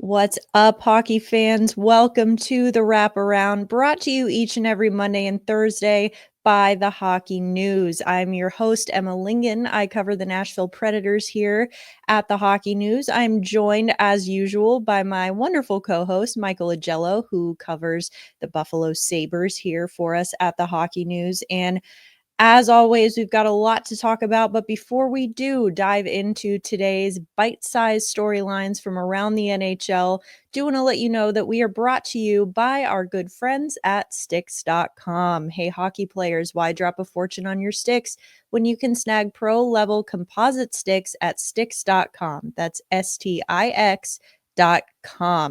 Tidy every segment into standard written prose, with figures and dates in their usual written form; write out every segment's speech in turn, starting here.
What's up, hockey fans? Welcome to the Wraparound, brought to you each and every Monday and Thursday by the Hockey News. I'm your host, Emma Lingan. I cover the Nashville Predators here at the Hockey News. I'm joined, as usual, by my wonderful co-host, Michael Augello, who covers the Buffalo Sabres here for us at the Hockey News. And as always, we've got a lot to talk about, but before we do dive into today's bite-sized storylines from around the NHL, do want to let you know that we are brought to you by our good friends at Sticks.com. Hey, hockey players, why drop a fortune on your sticks when you can snag pro-level composite sticks at Sticks.com? That's Stix.com.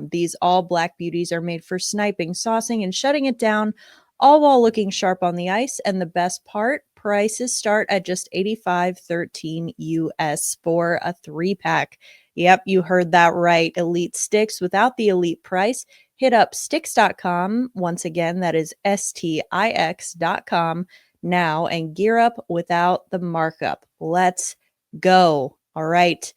These all black beauties are made for sniping, saucing, and shutting it down, all while looking sharp on the ice. And the best part, prices start at just $85.13 US for a 3-pack. Yep, you heard that right. Elite sticks without the elite price. Hit up Stix.com. Once again, that is Stix.com now, and gear up without the markup. Let's go. All right.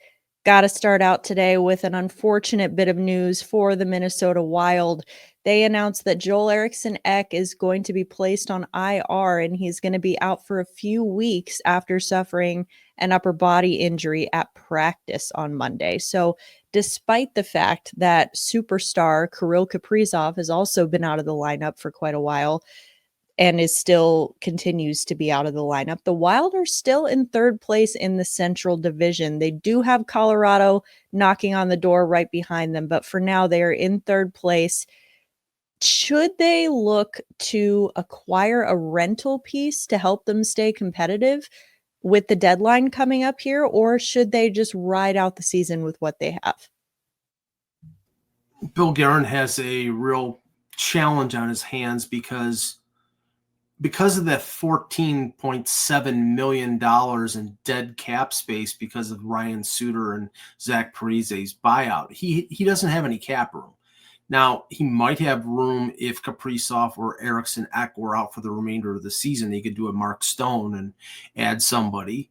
Got to start out today with an unfortunate bit of news for the Minnesota Wild. They announced that Joel Eriksson-Ek is going to be placed on IR, and he's going to be out for a few weeks after suffering an upper body injury at practice on Monday. So despite the fact that superstar Kirill Kaprizov has also been out of the lineup for quite a while and continues to be out of the lineup, the Wild are still in third place in the Central Division. They do have Colorado knocking on the door right behind them, but for now they are in third place. Should they look to acquire a rental piece to help them stay competitive with the deadline coming up here, or should they just ride out the season with what they have? Bill Guerin has a real challenge on his hands because of that $14.7 million in dead cap space because of Ryan Suter and Zach Parise's buyout. He doesn't have any cap room. Now, he might have room if Kaprizov or Eriksson-Ek were out for the remainder of the season. He could do a Mark Stone and add somebody.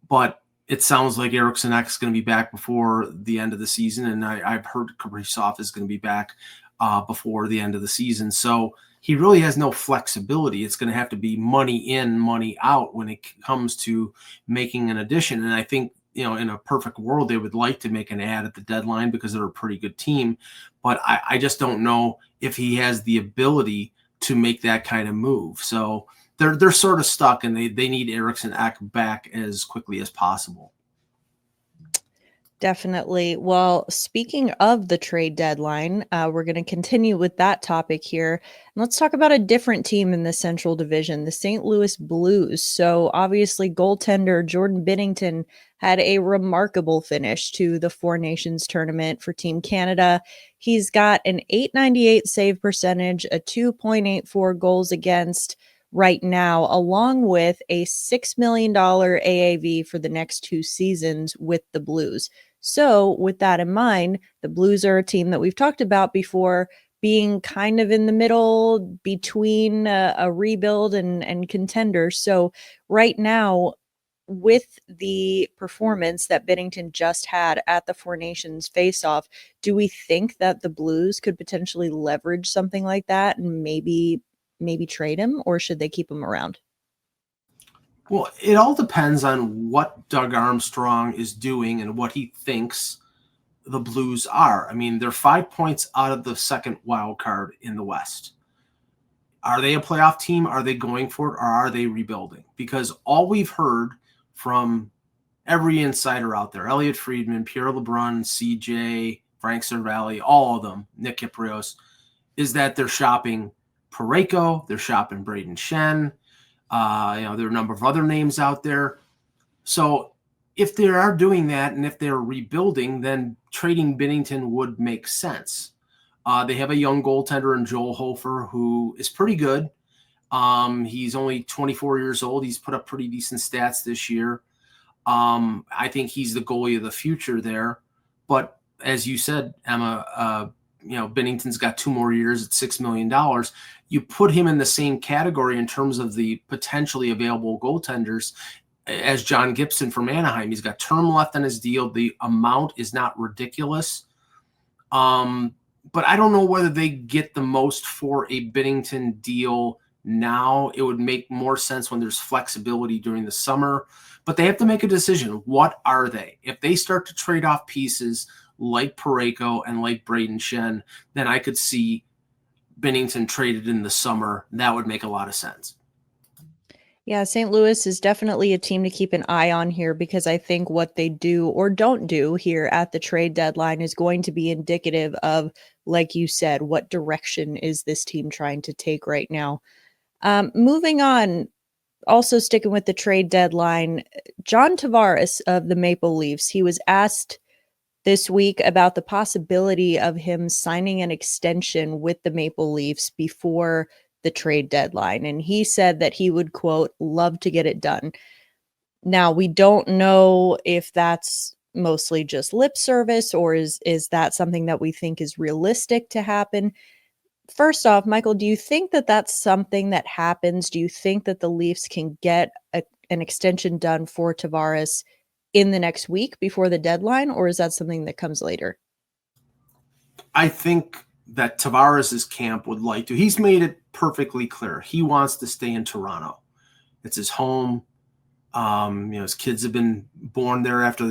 But it sounds like Eriksson-Ek is going to be back before the end of the season, and I've heard Kaprizov is going to be back before the end of the season. So he really has no flexibility. It's going to have to be money in, money out when it comes to making an addition. And I think, in a perfect world, they would like to make an ad at the deadline because they're a pretty good team. But I just don't know if he has the ability to make that kind of move. So they're sort of stuck, and they need Eriksson-Ek back as quickly as possible. Definitely. Well, speaking of the trade deadline, we're going to continue with that topic here. And let's talk about a different team in the Central Division, the St. Louis Blues. So obviously goaltender Jordan Binnington had a remarkable finish to the Four Nations tournament for Team Canada. He's got an .898 save percentage, a 2.84 goals against right now, along with a $6 million AAV for the next 2 seasons with the Blues. So with that in mind, the Blues are a team that we've talked about before, being kind of in the middle between a rebuild and contender. So right now, with the performance that Binnington just had at the Four Nations Faceoff, do we think that the Blues could potentially leverage something like that and maybe trade him, or should they keep him around? Well, it all depends on what Doug Armstrong is doing and what he thinks the Blues are. I mean, they're 5 points out of the second wild card in the West. Are they a playoff team? Are they going for it, or are they rebuilding? Because all we've heard from every insider out there, Elliot Friedman, Pierre LeBrun, CJ, Frank Cervalli, all of them, Nick Kypreos, is that they're shopping Parayko, they're shopping Braden Shen. There are a number of other names out there. So if they are doing that and if they're rebuilding, then trading Binnington would make sense. They have a young goaltender in Joel Hofer who is pretty good. He's only 24 years old. He's put up pretty decent stats this year. I think he's the goalie of the future there. But as you said, Emma, Binnington's got 2 more years at $6 million. You put him in the same category in terms of the potentially available goaltenders as John Gibson from Anaheim. He's got term left on his deal. The amount is not ridiculous. But I don't know whether they get the most for a Binnington deal now. It would make more sense when there's flexibility during the summer. But they have to make a decision. What are they? If they start to trade off pieces like Parayko and like Braden Shen, then I could see Binnington traded in the summer. That would make a lot of sense. Yeah, St. Louis is definitely a team to keep an eye on here because I think what they do or don't do here at the trade deadline is going to be indicative of, like you said, what direction is this team trying to take right now. Moving on, also sticking with the trade deadline, John Tavares of the Maple Leafs, he was asked this week about the possibility of him signing an extension with the Maple Leafs before the trade deadline. And he said that he would, quote, love to get it done. Now, we don't know if that's mostly just lip service or is that something that we think is realistic to happen. First off, Michael, do you think that that's something that happens? Do you think that the Leafs can get an extension done for Tavares in the next week before the deadline, or is that something that comes later? I think that Tavares' camp would like to. He's made it perfectly clear. He wants to stay in Toronto. It's his home. His kids have been born there after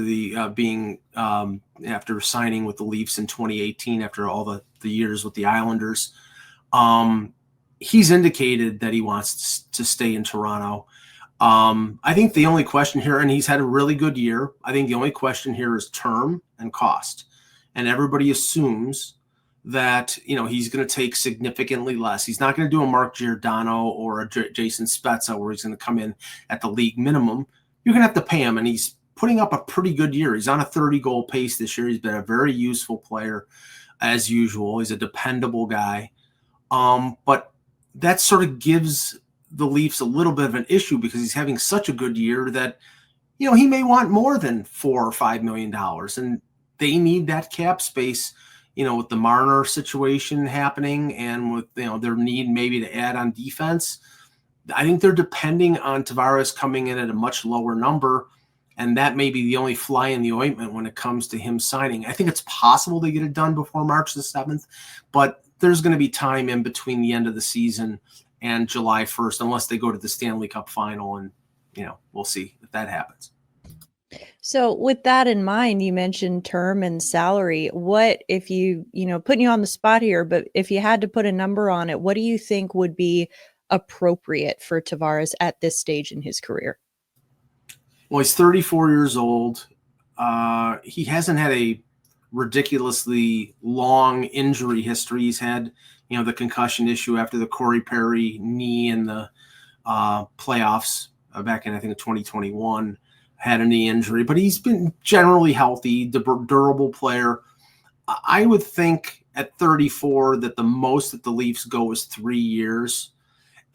after signing with the Leafs in 2018, after all the years with the Islanders. He's indicated that he wants to stay in Toronto. I think the only question here, and he's had a really good year, I think the only question here is term and cost. And everybody assumes that, he's going to take significantly less. He's not going to do a Mark Giordano or a Jason Spezza where he's going to come in at the league minimum. You're going to have to pay him, and he's putting up a pretty good year. He's on a 30-goal pace this year. He's been a very useful player as usual. He's a dependable guy. But that sort of gives the Leafs a little bit of an issue because he's having such a good year that, he may want more than $4 or $5 million. And they need that cap space, with the Marner situation happening and with, their need maybe to add on defense. I think they're depending on Tavares coming in at a much lower number, and that may be the only fly in the ointment when it comes to him signing. I think it's possible to get it done before March the 7th, but there's going to be time in between the end of the season and July 1st, unless they go to the Stanley Cup final, and, we'll see if that happens. So with that in mind, you mentioned term and salary. What if putting you on the spot here, but if you had to put a number on it, what do you think would be appropriate for Tavares at this stage in his career? Well, he's 34 years old. He hasn't had a ridiculously long injury history. He's had, the concussion issue after the Corey Perry knee in the playoffs back in, I think, 2021. Had a knee injury, but he's been generally healthy, durable player. I would think at 34 that the most that the Leafs go is 3 years.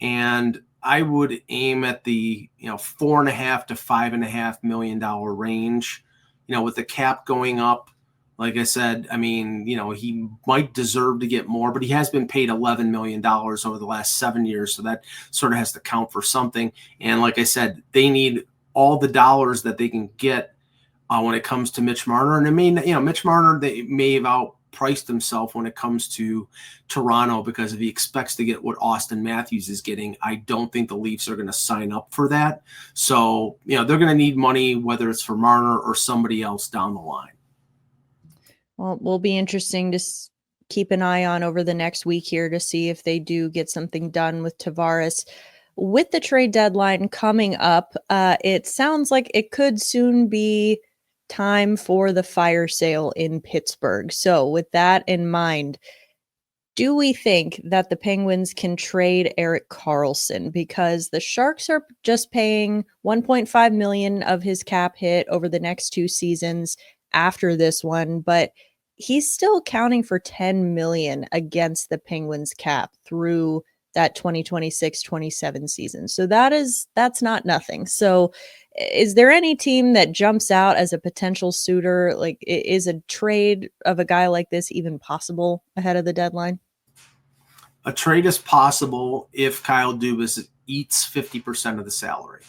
And I would aim at the, $4.5 to $5.5 million range, with the cap going up. Like I said, he might deserve to get more, but he has been paid $11 million over the last 7 years. So that sort of has to count for something. And like I said, they need all the dollars that they can get when it comes to Mitch Marner. And Mitch Marner, they may have outpriced himself when it comes to Toronto, because if he expects to get what Austin Matthews is getting, I don't think the Leafs are going to sign up for that. So, they're going to need money, whether it's for Marner or somebody else down the line. Well, will be interesting to keep an eye on over the next week here to see if they do get something done with Tavares. With the trade deadline coming up, it sounds like it could soon be time for the fire sale in Pittsburgh. So with that in mind, do we think that the Penguins can trade Erik Karlsson? Because the Sharks are just paying $1.5 million of his cap hit over the next 2 seasons after this one, but he's still accounting for $10 million against the Penguins cap through that 2026-27 season. So that's not nothing. So is there any team that jumps out as a potential suitor? Like, is a trade of a guy like this even possible ahead of the deadline? A trade is possible if Kyle Dubas eats 50% of the salary.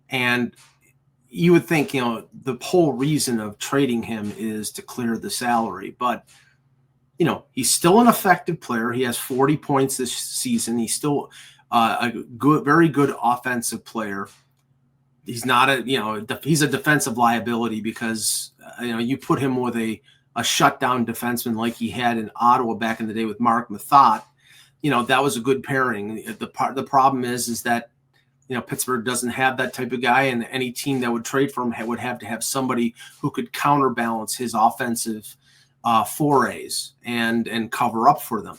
And you would think, the whole reason of trading him is to clear the salary. But he's still an effective player. He has 40 points this season. He's still a very good offensive player. He's not he's a defensive liability because, you put him with a shutdown defenseman like he had in Ottawa back in the day with Mark Mathot. That was a good pairing. The problem is that, Pittsburgh doesn't have that type of guy, and any team that would trade for him would have to have somebody who could counterbalance his offensive forays and cover up for them.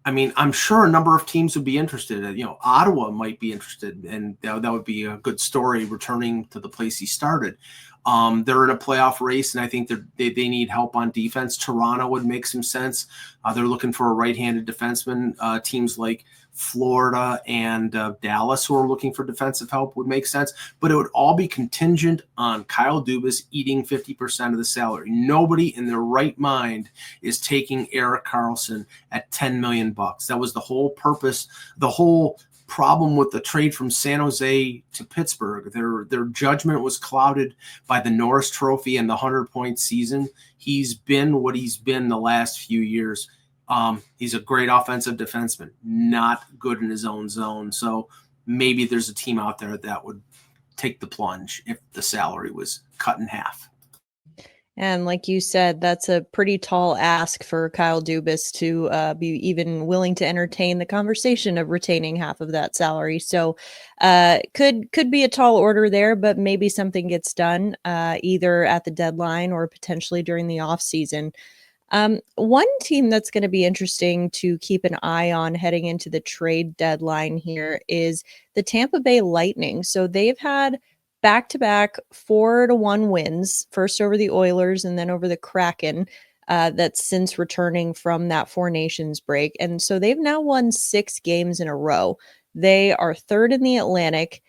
I mean, I'm sure a number of teams would be interested. Ottawa might be interested, and that would be a good story, returning to the place he started. They're in a playoff race, and I think they need help on defense. Toronto would make some sense. They're looking for a right-handed defenseman. Teams like Florida and Dallas, who are looking for defensive help, would make sense. But it would all be contingent on Kyle Dubas eating 50% of the salary. Nobody in their right mind is taking Erik Karlsson at $10 million. That was the whole purpose, the whole problem with the trade from San Jose to Pittsburgh. Their judgment was clouded by the Norris Trophy and the 100-point season. He's been what he's been the last few years. He's a great offensive defenseman, not good in his own zone. So maybe there's a team out there that would take the plunge if the salary was cut in half. And like you said, that's a pretty tall ask for Kyle Dubas to be even willing to entertain the conversation of retaining half of that salary. So could be a tall order there, but maybe something gets done either at the deadline or potentially during the offseason. One team that's going to be interesting to keep an eye on heading into the trade deadline here is the Tampa Bay Lightning. So they've had back-to-back 4-1 wins, first over the Oilers and then over the Kraken, that's since returning from that Four Nations break. And so they've now won 6 games in a row. They are third in the Atlantic.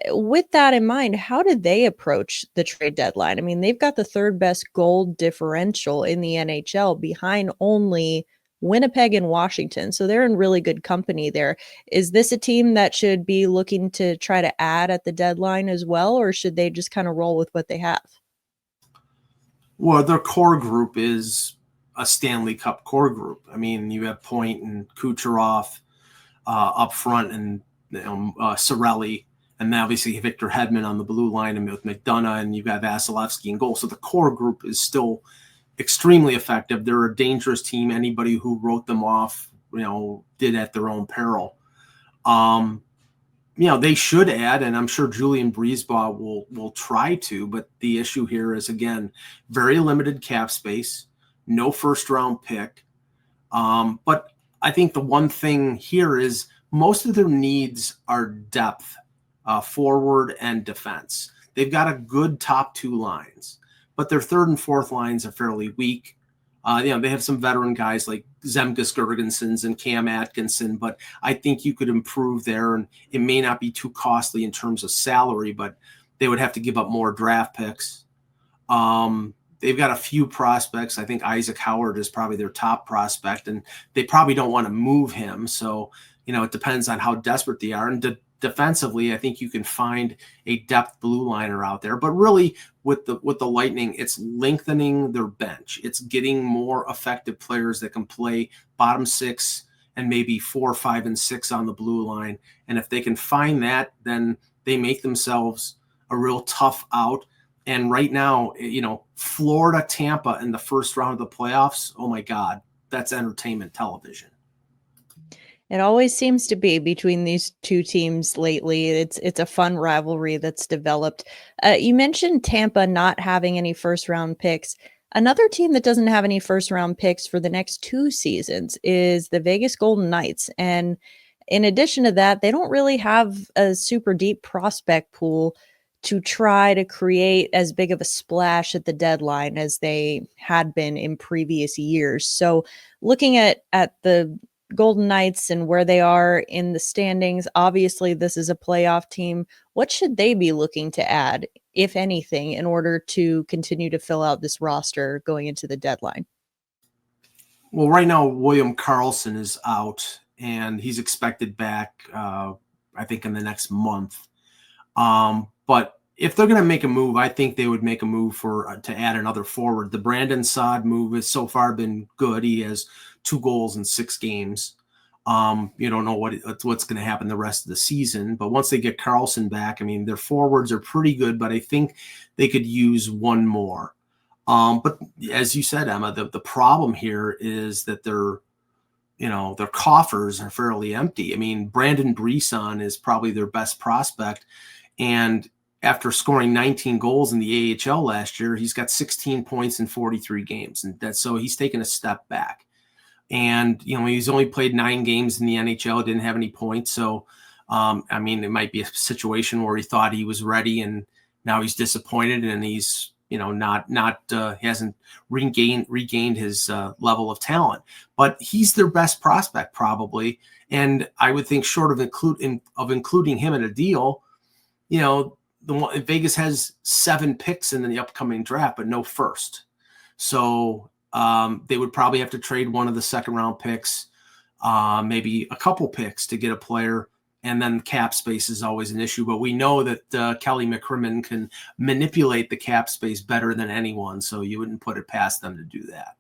With that in mind, how did they approach the trade deadline? I mean, they've got the third best goal differential in the NHL behind only Winnipeg and Washington. So they're in really good company there. Is this a team that should be looking to try to add at the deadline as well, or should they just kind of roll with what they have? Well, their core group is a Stanley Cup core group. I mean, you have Point and Kucherov up front, and Cirelli, and obviously Victor Hedman on the blue line, and with McDonough, and you've got Vasilevsky in goal. So the core group is still extremely effective. They're a dangerous team. Anybody who wrote them off, did at their own peril. They should add, and I'm sure Julian Breezeball will try to, but the issue here is, again, very limited cap space, no first-round pick. But I think the one thing here is most of their needs are depth, forward and defense. They've got a good top 2 lines, but their third and fourth lines are fairly weak. They have some veteran guys like Zemgus Girgensons and Cam Atkinson, but I think you could improve there, and it may not be too costly in terms of salary, but they would have to give up more draft picks. They've got a few prospects. I think Isaac Howard is probably their top prospect, and they probably don't want to move him. So, it depends on how desperate they are. And defensively, I think you can find a depth blue liner out there. But really, with the Lightning, it's lengthening their bench. It's getting more effective players that can play bottom 6 and maybe 4, 5, and 6 on the blue line. And if they can find that, then they make themselves a real tough out. And right now, Florida, Tampa in the first round of the playoffs, oh my God, that's entertainment television. It always seems to be between these two teams lately. It's a fun rivalry that's developed. You mentioned Tampa not having any first-round picks. Another team that doesn't have any first-round picks for the next 2 seasons is the Vegas Golden Knights. And in addition to that, they don't really have a super deep prospect pool to try to create as big of a splash at the deadline as they had been in previous years. So looking at the Golden Knights and where they are in the standings, obviously this is a playoff team. What should they be looking to add, if anything, in order to continue to fill out this roster going into the deadline? Well, right now, William Karlsson is out, and he's expected back, I think, in the next month. But if they're going to make a move, I think they would make a move to add another forward. The Brandon Saad move has so far been good. He has 2 goals in 6 games. You don't know what's going to happen the rest of the season, but once they get Karlsson back, I mean, their forwards are pretty good, but I think they could use one more. But as you said, Emma, the problem here is that their coffers are fairly empty. I mean, Brandon Brisson is probably their best prospect, and after scoring 19 goals in the AHL last year, he's got 16 points in 43 games, and so he's taken a step back. And, he's only played 9 games in the NHL, didn't have any points. So, I mean, it might be a situation where he thought he was ready and now he's disappointed and he's, he hasn't regained his level of talent. But he's their best prospect probably. And I would think short of including him in a deal, Vegas has 7 picks in the upcoming draft, but no first. So they would probably have to trade one of the second round picks, maybe a couple picks to get a player. And then cap space is always an issue, but we know that Kelly McCrimmon can manipulate the cap space better than anyone. So you wouldn't put it past them to do that.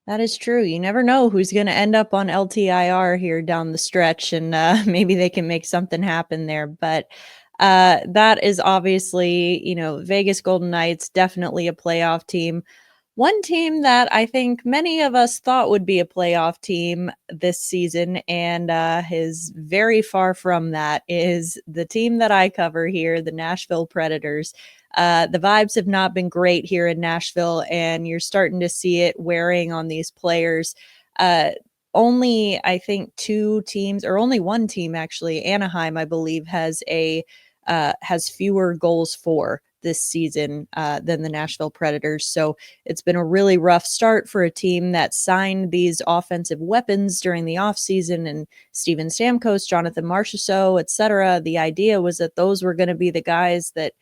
That is true. You never know who's going to end up on LTIR here down the stretch, and maybe they can make something happen there. But that is obviously, Vegas Golden Knights, definitely a playoff team. One team that I think many of us thought would be a playoff team this season and is very far from that is the team that I cover here, the Nashville Predators. The vibes have not been great here in Nashville, and you're starting to see it wearing on these players. Only, I think, 2 teams, or only one team actually, Anaheim, I believe, has fewer goals for this season than the Nashville Predators. So it's been a really rough start for a team that signed these offensive weapons during the offseason, and Steven Stamkos, Jonathan Marchessault, etc. The idea was that those were going to be the guys that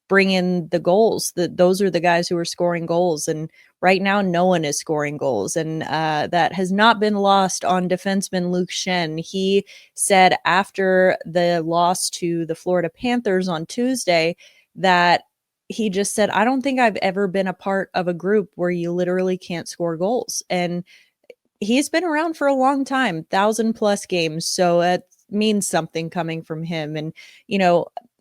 bring in the goals, that those are the guys who are scoring goals. And right now, no one is scoring goals. And that has not been lost on defenseman Luke Schenn. He said after the loss to the Florida Panthers on Tuesday that he just said, I don't think I've ever been a part of a group where you literally can't score goals. And he's been around for a long time, 1,000+ games. So it means something coming from him. And,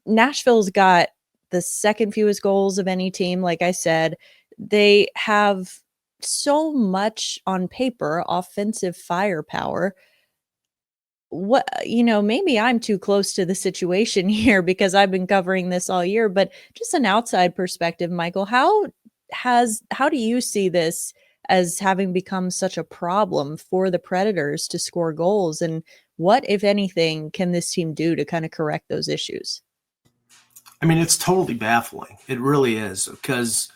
Nashville's got the second fewest goals of any team. Like I said, they have so much on paper offensive firepower. Maybe I'm too close to the situation here because I've been covering this all year, but just an outside perspective, Michael, how do you see this as having become such a problem for the Predators to score goals? And what, if anything, can this team do to kind of correct those issues? I mean, it's totally baffling. It really is because,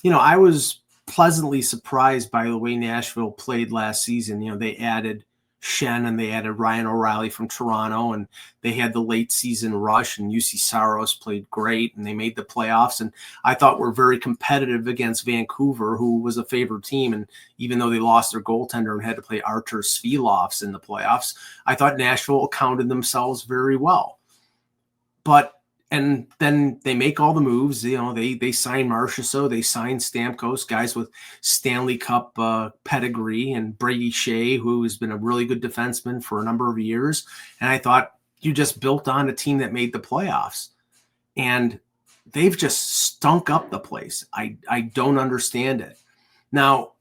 I was pleasantly surprised by the way Nashville played last season. They added Schenn and they added Ryan O'Reilly from Toronto, and they had the late season rush, and UC Saros played great and they made the playoffs. And I thought were very competitive against Vancouver, who was a favored team. And even though they lost their goaltender and had to play Artur Svilovs in the playoffs, I thought Nashville accounted themselves very well. And then they make all the moves. They sign Marchessault, they sign Stamkos, guys with Stanley Cup pedigree, and Brady Shea, who has been a really good defenseman for a number of years. And I thought you just built on a team that made the playoffs. And they've just stunk up the place. I don't understand it. Now,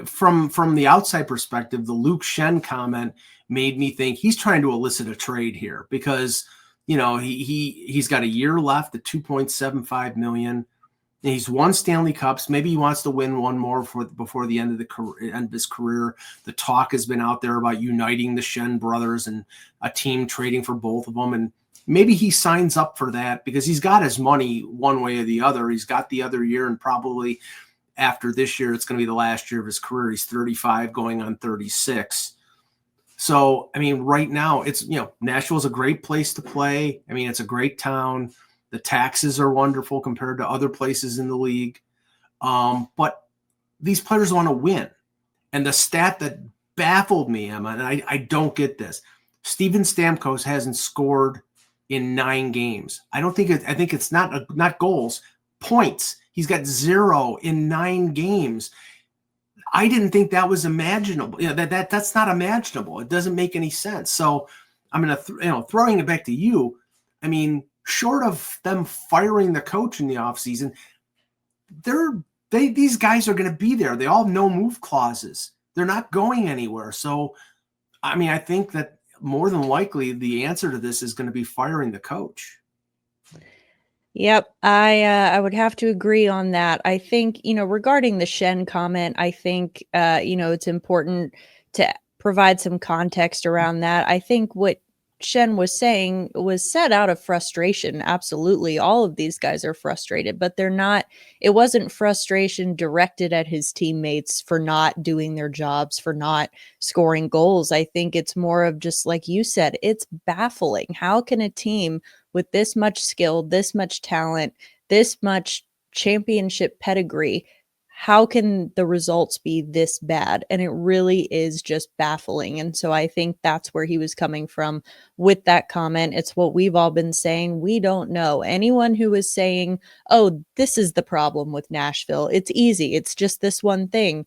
from the outside perspective, the Luke Schenn comment made me think he's trying to elicit a trade here because – he's got a year left at $2.75 million. He's won Stanley Cups. Maybe he wants to win one more before the end of his career. The talk has been out there about uniting the Schenn brothers and a team trading for both of them. And maybe he signs up for that because he's got his money one way or the other. He's got the other year, and probably after this year, it's going to be the last year of his career. He's 35 going on 36. So, I mean, right now it's, Nashville's a great place to play. I mean, it's a great town. The taxes are wonderful compared to other places in the league. But these players want to win. And the stat that baffled me, Emma, and I don't get this, Steven Stamkos hasn't scored in 9 games. I think it's not goals, points. He's got 0 in 9 games. I didn't think that was imaginable. That's not imaginable. It doesn't make any sense. So I'm going to, throwing it back to you. I mean, short of them firing the coach in the offseason, these guys are going to be there. They all have no move clauses. They're not going anywhere. So, I mean, I think that more than likely the answer to this is going to be firing the coach. Yep, I would have to agree on that. I think, regarding the Schenn comment, I think, it's important to provide some context around that. I think what Schenn was saying was said out of frustration. Absolutely. All of these guys are frustrated, but it wasn't frustration directed at his teammates for not doing their jobs, for not scoring goals. I think it's more of just like you said, it's baffling. How can a team with this much skill, this much talent, this much championship pedigree, how can the results be this bad? And it really is just baffling. And so I think that's where he was coming from with that comment. It's what we've all been saying. We don't know. Anyone who is saying, oh, this is the problem with Nashville, it's easy, it's just this one thing.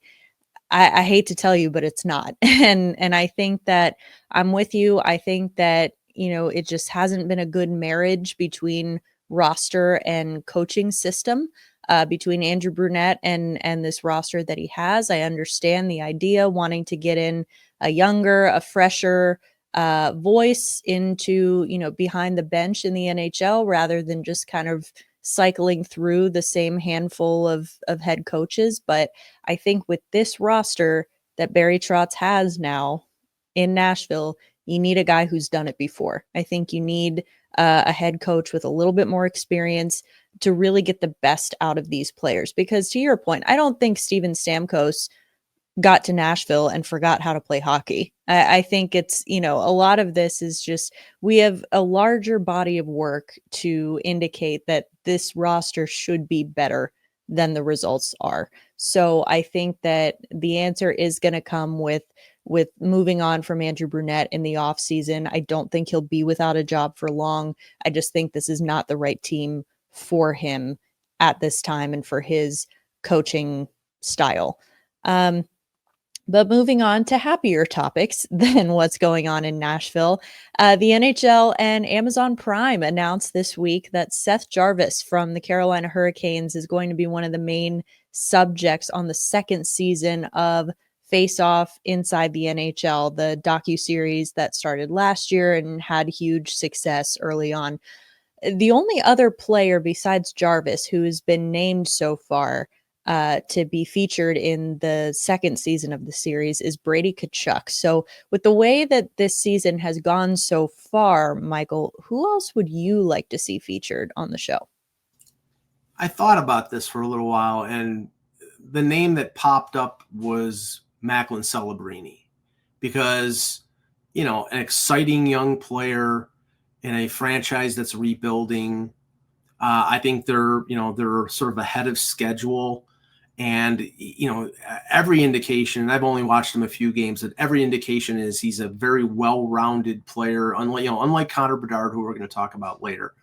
I hate to tell you, but it's not. And I think that I'm with you. I think that, it just hasn't been a good marriage between roster and coaching system, between Andrew Brunette and this roster that he has. I understand the idea, wanting to get in a younger, a fresher voice into, behind the bench in the NHL rather than just kind of cycling through the same handful of head coaches. But I think with this roster that Barry Trotz has now in Nashville, you need a guy who's done it before. I think you need a head coach with a little bit more experience to really get the best out of these players. Because to your point, I don't think Steven Stamkos got to Nashville and forgot how to play hockey. I think it's, a lot of this is just, we have a larger body of work to indicate that this roster should be better than the results are. So I think that the answer is going to come with moving on from Andrew Brunette in the offseason. I don't think he'll be without a job for long. I just think this is not the right team for him at this time and for his coaching style. But moving on to happier topics than what's going on in Nashville, the NHL and Amazon Prime announced this week that Seth Jarvis from the Carolina Hurricanes is going to be one of the main subjects on the second season of Faceoff Inside the NHL, the docuseries that started last year and had huge success early on. The only other player besides Jarvis who has been named so far to be featured in the second season of the series is Brady Tkachuk. So with the way that this season has gone so far, Michael, who else would you like to see featured on the show? I thought about this for a little while, and the name that popped up was Macklin Celebrini, because, an exciting young player in a franchise that's rebuilding. I think they're sort of ahead of schedule. And, every indication, and I've only watched him a few games, that every indication is he's a very well-rounded player, unlike Connor Bedard, who we're going to talk about later.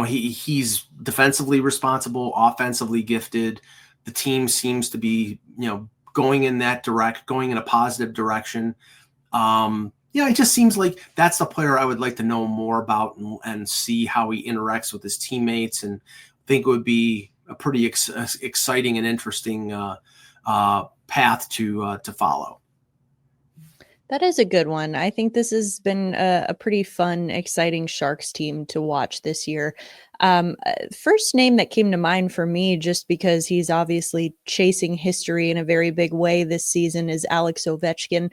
He's defensively responsible, offensively gifted. The team seems to be, going in a positive direction. It just seems like that's the player I would like to know more about and see how he interacts with his teammates, and think it would be a pretty exciting and interesting path to follow. That is a good one. I think this has been a pretty fun, exciting Sharks team to watch this year. First name that came to mind for me, just because he's obviously chasing history in a very big way this season, is Alex Ovechkin.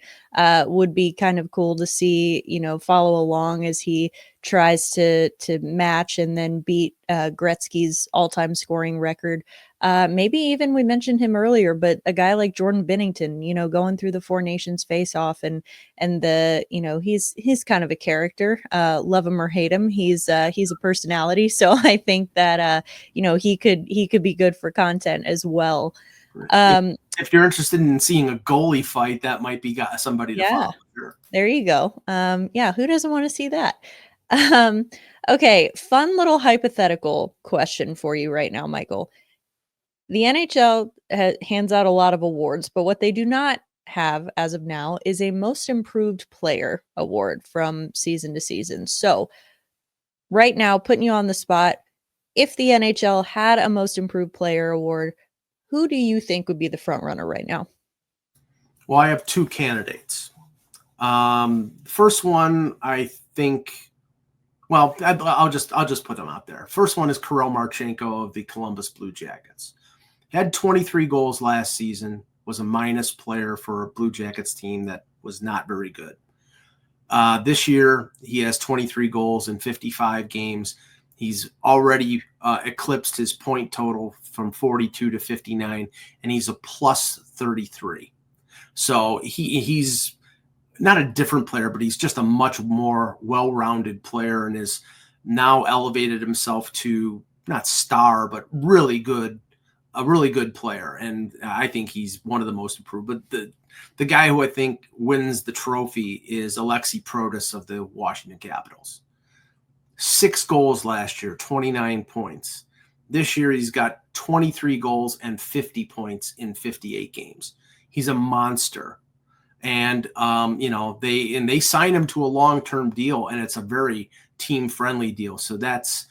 Would be kind of cool to see, follow along as he tries to match and then beat Gretzky's all-time scoring record. Maybe even, we mentioned him earlier, but a guy like Jordan Binnington, going through the Four Nations face-off and the, he's kind of a character, love him or hate him. He's a personality. So I think that, he could be good for content as well. If you're interested in seeing a goalie fight, that might be somebody to follow. sure. There you go. Yeah, who doesn't want to see that? Um, okay, fun little hypothetical question for you right now, Michael. The NHL hands out a lot of awards, but what they do not have as of now is a most improved player award from season to season. So, right now, putting you on the spot, if the NHL had a most improved player award, who do you think would be the front runner right now? Well, I have two candidates. First one, I think. Well, I'll just put them out there. First one is Kirill Marchenko of the Columbus Blue Jackets. Had 23 goals last season. Was a minus player for a Blue Jackets team that was not very good. This year, he has 23 goals in 55 games. He's already eclipsed his point total from 42 to 59, and he's a plus 33. So he's not a different player, but he's just a much more well-rounded player and is now elevated himself to not star, but a really good player. And I think he's one of the most improved. But the guy who I think wins the trophy is Alexei Protas of the Washington Capitals. 6 goals last year, 29 points. This year he's got 23 goals and 50 points in 58 games. He's a monster. And they sign him to a long-term deal, and it's a very team-friendly deal. So that's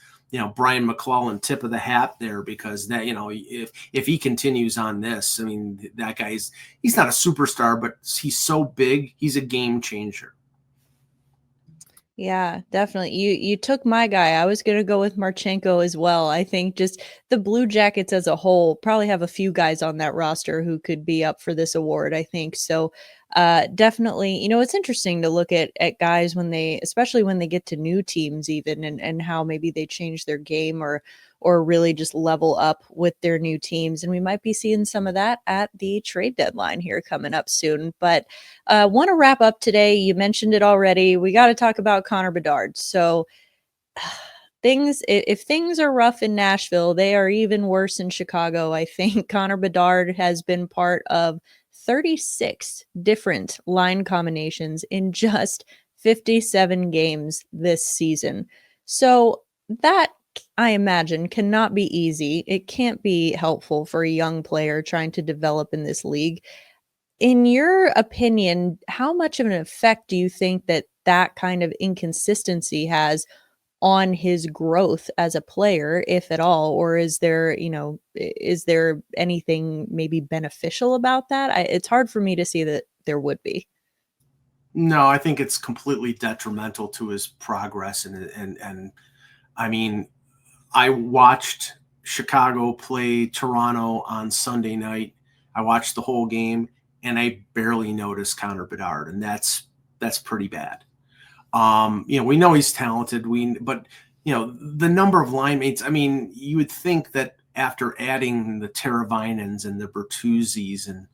Brian McClellan, tip of the hat there, because that if he continues on this, I mean, that guy's he's not a superstar, but he's so big, he's a game changer. Yeah, definitely. You took my guy. I was gonna go with Marchenko as well. I think just the Blue Jackets as a whole probably have a few guys on that roster who could be up for this award, I think. So definitely, it's interesting to look at guys especially when they get to new teams even and how maybe they change their game or really just level up with their new teams. And we might be seeing some of that at the trade deadline here coming up soon. But want to wrap up today. You mentioned it already. We got to talk about Connor Bedard. So if things are rough in Nashville, they are even worse in Chicago. I think Connor Bedard has been part of 36 different line combinations in just 57 games this season. So that, I imagine, cannot be easy. It can't be helpful for a young player trying to develop in this league. In your opinion, how much of an effect do you think that kind of inconsistency has on his growth as a player, if at all? Or is there anything maybe beneficial about that? It's hard for me to see that there would be. No, I think it's completely detrimental to his progress. And I mean, I watched Chicago play Toronto on Sunday night. I watched the whole game, and I barely noticed Connor Bedard, and that's pretty bad. We know he's talented. But the number of line mates. I mean, you would think that after adding the Teravainens and the Bertuzzis and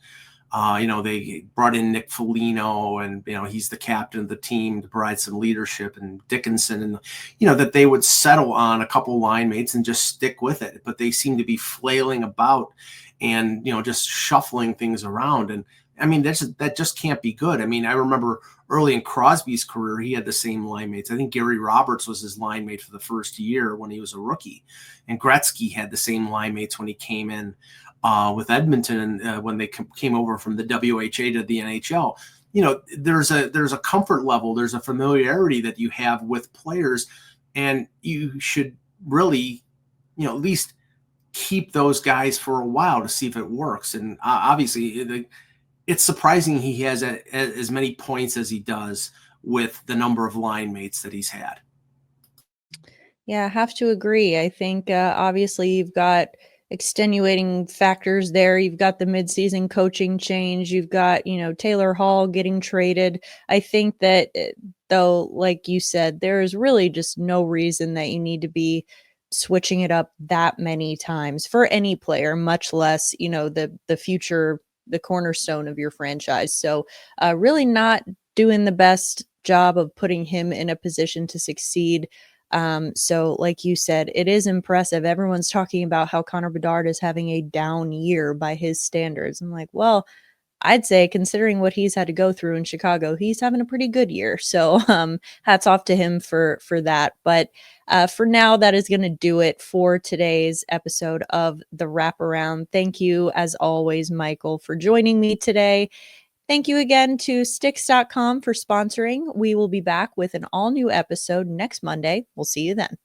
they brought in Nick Foligno, and he's the captain of the team to provide some leadership, and Dickinson, and that they would settle on a couple line mates and just stick with it. But they seem to be flailing about and just shuffling things around. And I mean, that just can't be good. I mean, I remember early in Crosby's career, he had the same line mates. I think Gary Roberts was his line mate for the first year when he was a rookie, and Gretzky had the same line mates when he came in with Edmonton when they came over from the WHA to the NHL. There's a comfort level, there's a familiarity that you have with players, and you should really, at least keep those guys for a while to see if it works. And obviously, it's surprising he has as many points as he does with the number of line mates that he's had. Yeah, I have to agree. I think obviously you've got extenuating factors there. You've got the midseason coaching change. You've got, Taylor Hall getting traded. I think that though, like you said, there is really just no reason that you need to be switching it up that many times for any player, much less, the future, the cornerstone of your franchise. So really not doing the best job of putting him in a position to succeed. So like you said, it is impressive. Everyone's talking about how Connor Bedard is having a down year by his standards. I'm like, well, I'd say, considering what he's had to go through in Chicago, he's having a pretty good year. So hats off to him for that. But for now, that is going to do it for today's episode of The Wraparound. Thank you, as always, Michael, for joining me today. Thank you again to Stix.com for sponsoring. We will be back with an all-new episode next Monday. We'll see you then.